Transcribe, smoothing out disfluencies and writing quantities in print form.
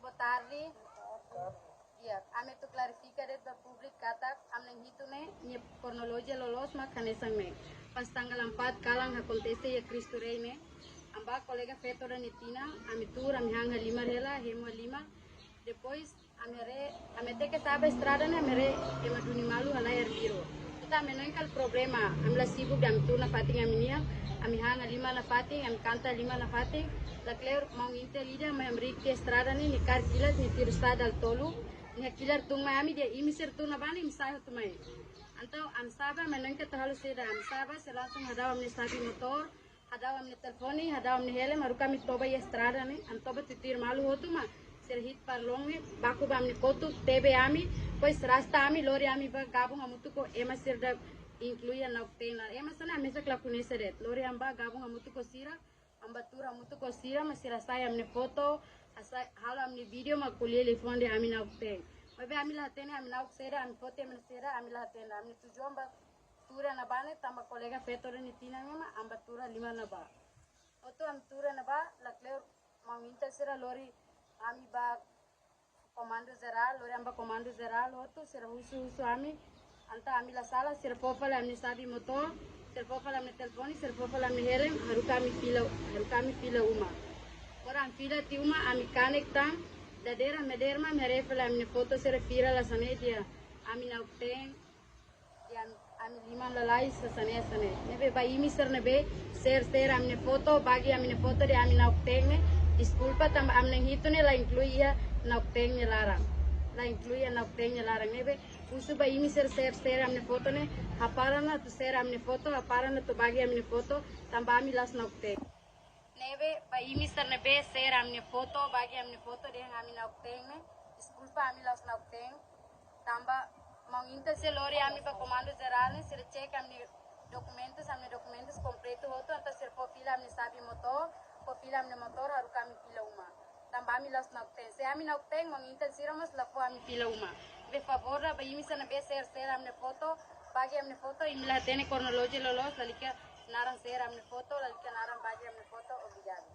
boa tarde. Ya, ame tu clarifica det ba publik kata amne hitune ni kronologia lolos ma kanesang me. Pas tanggal 4 kalang acontece ya Cristo Reine. Amba colega Fetora Netina, ame tur ame hanga 5 rela, hemo 5. Depois ame te que sabe estrada ne ame re ema duni malu ala erbiro. Kita ame no engkal problema, ame la sibuk dam tu na fating ame nia, ame hanga 5 na fating, ame canta 5 na fating. La Claire mau inte lida ame amrik estrada ne ni kar kilat ni tirsta dal tolu. Ni kilar tung Miami dia imisir tu na bani misai tu mai. Antau am saba menengke terlalu seda am saba langsung hadaw amne sabi motor, hadaw amne telefoni, hadaw amne hele maru kami toba ya estrada ne, antoba titir malu hotu ma ser hit parlong ne, baku ba amne kotu tebe ami, pois rasta ami lori ami ba gabung amutu ko ema ser da incluya na optena. Ema sana amesa klakune seret. Lori amba gabung amutu ko sira, amba tur amutu ko sira masira saya amne foto, asa halo amne video ma kuliah telefon de ami na opten. Mabe ami lahatene ami nauk sera ami foto ami sera ami lahatene ami tujuh amba tura na bane tamba kolega Fetora Netina mema amba tura 5 na ba. Oto am tura na ba la Claire mau minta sera lori ami ba komando zeral lori amba komando zeral oto sera husu ami anta ami la sala sera popala ami sabi motor sera popala ami telefoni sera popala ami helem haru kami pila uma. Orang pila ti uma ami connectam dadera mederma merefela amne foto sera pira la sane dia ami na obten dia ami 5 la lais sane nebe ba imi ser nebe ser amne foto bagi amne foto dia ami na obten ne disculpa tam amne hitune la incluía na obten ne larang la incluía na obten ne larang nebe usu ba imi ser amne foto ne aparana tu ser amne foto aparana tu bagi amne foto tamba ami las na obten nebe ba imi ser nebe ser amne foto bagi amne foto dia ami na obten ne disculpa ami las na obten tamba manginta se lori ami ba comando geral ne ser check amne documentos completo hoto anta ser fila amne sabi motor fila amne motor haru kami pila uma tamba ami las na obten se ami na obten manginta siramas la po ami pila uma be favor ba imi ser nebe ser amne foto bagi amne foto imi la tene kronologia lolos lalika naran ser amne foto lalika naran bagi amne foto obrigado.